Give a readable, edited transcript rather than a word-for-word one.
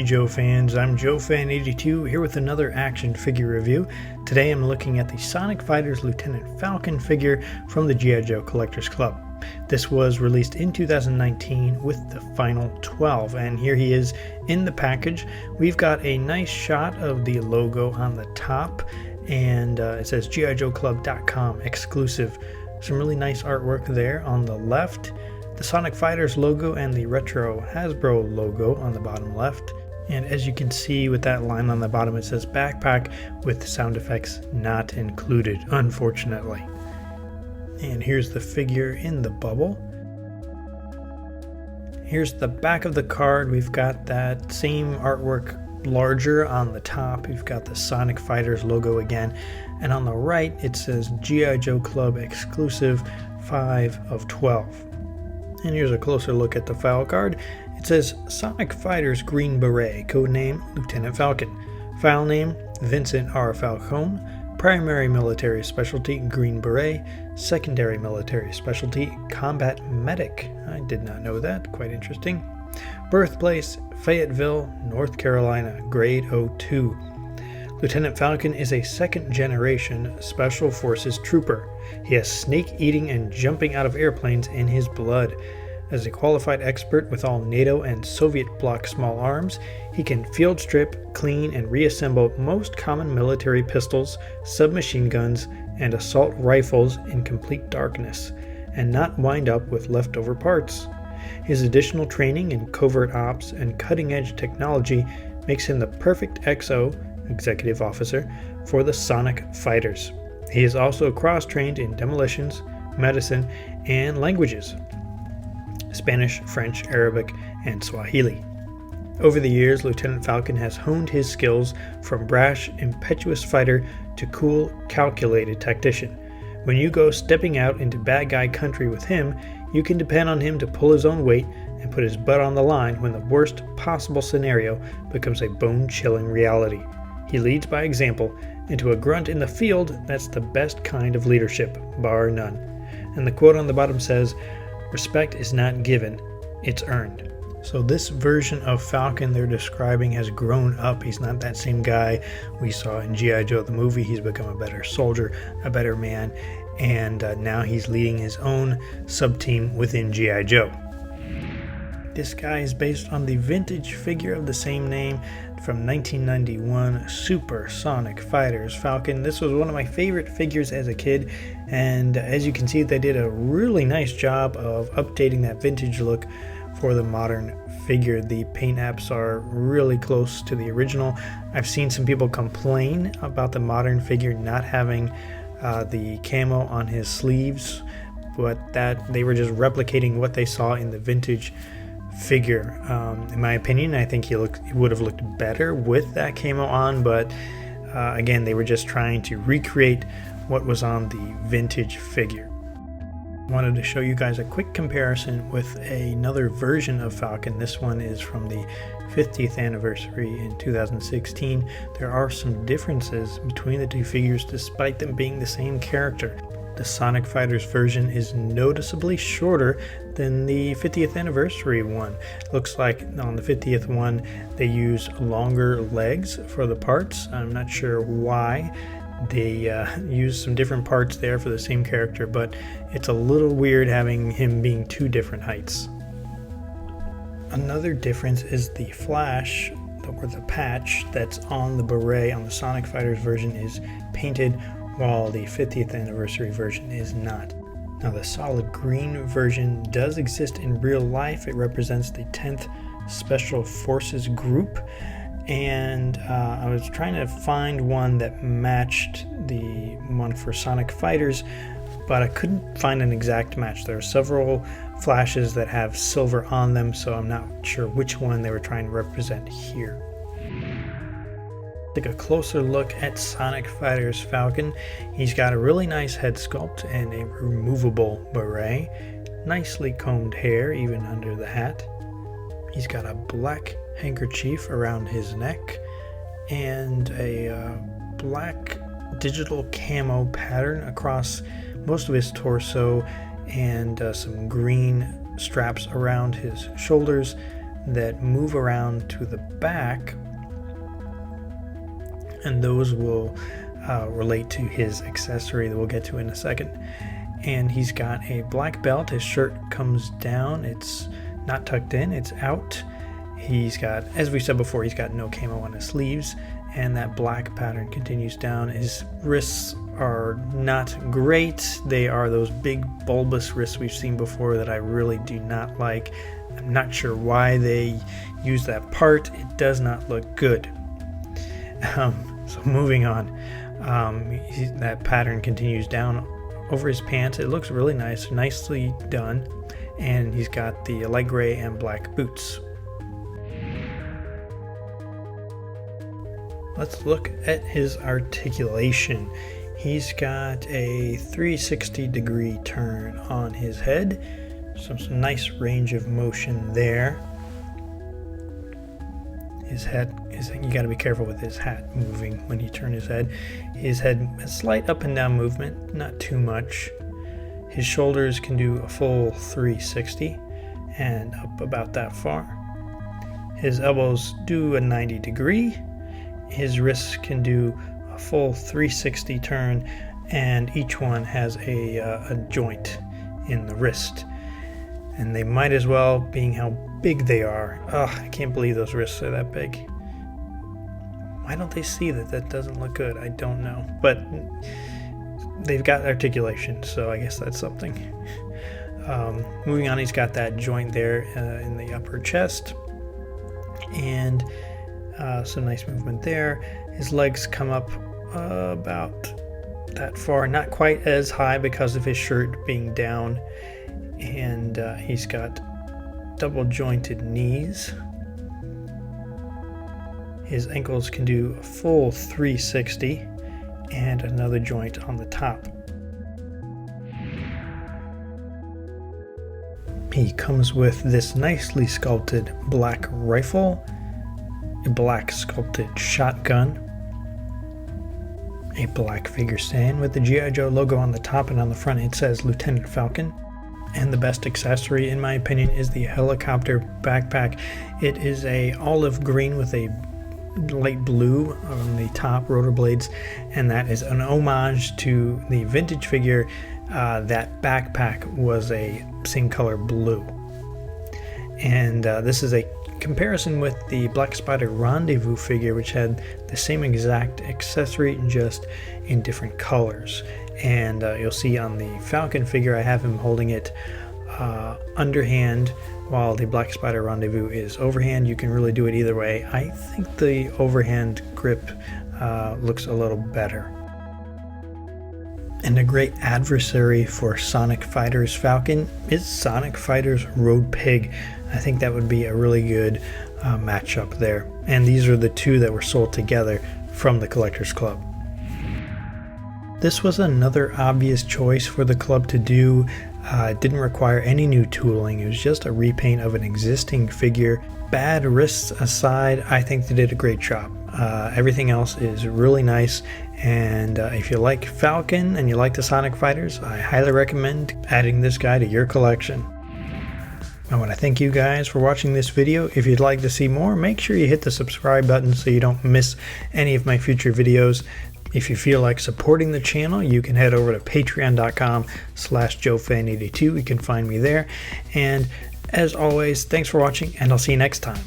Joe fans, I'm JoeFan82 here with another action figure review. Today I'm looking at the Sonic Fighters Lieutenant Falcon figure from the G.I. Joe Collectors Club. This was released in 2019 with the final 12, and here he is in the package. We've got a nice shot of the logo on the top, and it says GIJoeClub.com exclusive. Some really nice artwork there on the left. The Sonic Fighters logo and the retro Hasbro logo on the bottom left. And as you can see with that line on the bottom, it says backpack with sound effects not included, unfortunately. And here's the figure in the bubble. Here's the back of the card. We've got that same artwork larger on the top. We've got the Sonic Fighters logo again. And on the right, it says G.I. Joe Club exclusive 5 of 12. And here's a closer look at the file card. It says Sonic Fighters Green Beret, codename Lieutenant Falcon. File name Vincent R. Falcone. Primary military specialty Green Beret. Secondary military specialty Combat Medic. I did not know that, quite interesting. Birthplace Fayetteville, North Carolina, grade 02. Lieutenant Falcon is a second-generation Special Forces trooper. He has snake-eating and jumping out of airplanes in his blood. As a qualified expert with all NATO and Soviet bloc small arms, he can field strip, clean, and reassemble most common military pistols, submachine guns, and assault rifles in complete darkness, and not wind up with leftover parts. His additional training in covert ops and cutting-edge technology makes him the perfect XO, executive officer, for the Sonic Fighters. He is also cross-trained in demolitions, medicine, and languages: Spanish, French, Arabic, and Swahili. Over the years, Lieutenant Falcon has honed his skills from brash, impetuous fighter to cool, calculated tactician. When you go stepping out into bad guy country with him, you can depend on him to pull his own weight and put his butt on the line when the worst possible scenario becomes a bone-chilling reality. He leads by example, and to a grunt in the field, that's the best kind of leadership, bar none. And the quote on the bottom says, "Respect is not given, it's earned." So this version of Falcon they're describing has grown up. He's not that same guy we saw in G.I. Joe the movie. He's become a better soldier, a better man, and now he's leading his own sub-team within G.I. Joe. This guy is based on the vintage figure of the same name from 1991, Super Sonic Fighters Falcon. This was one of my favorite figures as a kid, and as you can see, they did a really nice job of updating that vintage look for the modern figure. The paint apps are really close to the original. I've seen some people complain about the modern figure not having the camo on his sleeves, but that they were just replicating what they saw in the vintage figure. In my opinion, I think he would have looked better with that camo on, but again, they were just trying to recreate what was on the vintage figure. Wanted to show you guys a quick comparison with another version of Falcon. This one is from the 50th anniversary in 2016. There are some differences between the two figures despite them being the same character. The Sonic Fighters version is noticeably shorter than the 50th anniversary one. Looks like on the 50th one they use longer legs for the parts. I'm not sure why. They use some different parts there for the same character, but it's a little weird having him being two different heights. Another difference is the flash, or the patch, that's on the beret on the Sonic Fighters version is painted, while the 50th anniversary version is not. Now the solid green version does exist in real life. It represents the 10th Special Forces Group, and I was trying to find one that matched the one for Sonic Fighters, but I couldn't find an exact match. There are several flashes that have silver on them, so I'm not sure which one they were trying to represent here. Take a closer look at Sonic Fighters Falcon. He's got a really nice head sculpt and a removable beret, nicely combed hair even under the hat. He's got a black handkerchief around his neck and a black digital camo pattern across most of his torso, and some green straps around his shoulders. that move around to the back, and those will relate to his accessory that we'll get to in a second. And he's got a black belt. His shirt comes down. It's not tucked in, it's out. He's got, as we said before, he's got no camo on his sleeves, and that black pattern continues down. His wrists are not great. They are those big bulbous wrists we've seen before that I really do not like. I'm not sure why they use that part. It does not look good. So moving on, that pattern continues down over his pants. It looks really nice, nicely done, and he's got the light gray and black boots. Let's look at his articulation. He's got a 360-degree turn on his head, some nice range of motion there. His head is, you got to be careful with his hat moving when you turn his head. His head, a slight up and down movement, not too much. His shoulders can do a full 360 and up about that far. His elbows do a 90-degree. His wrists can do a full 360 turn, and each one has a joint in the wrist. And they might as well, being how big they are. Ugh, I can't believe those wrists are that big. Why don't they see that? That doesn't look good. I don't know. But they've got articulation, so I guess that's something. Moving on, he's got that joint there in the upper chest. And some nice movement there. His legs come up about that far. Not quite as high because of his shirt being down. And he's got double jointed knees. His ankles can do a full 360 and another joint on the top. He comes with this nicely sculpted black rifle, a black sculpted shotgun, a black figure stand with the G.I. Joe logo on the top, and on the front it says Lieutenant Falcon. And the best accessory, in my opinion, is the helicopter backpack. It is a olive green with a light blue on the top rotor blades, and that is an homage to the vintage figure. That backpack was a same color blue. And this is a comparison with the Black Spider Rendezvous figure, which had the same exact accessory, just in different colors. And you'll see on the Falcon figure, I have him holding it underhand, while the Black Spider Rendezvous is overhand. You can really do it either way. I think the overhand grip looks a little better. And a great adversary for Sonic Fighter's Falcon is Sonic Fighter's Road Pig. I think that would be a really good matchup there. And these are the two that were sold together from the Collectors Club. This was another obvious choice for the club to do. It didn't require any new tooling. It was just a repaint of an existing figure. Bad wrists aside, I think they did a great job. Everything else is really nice, and if you like Falcon and you like the Sonic Fighters, I highly recommend adding this guy to your collection. I want to thank you guys for watching this video. If you'd like to see more, make sure you hit the subscribe button so you don't miss any of my future videos. If you feel like supporting the channel, you can head over to patreon.com/JoeFan82. You can find me there. And as always, thanks for watching, and I'll see you next time.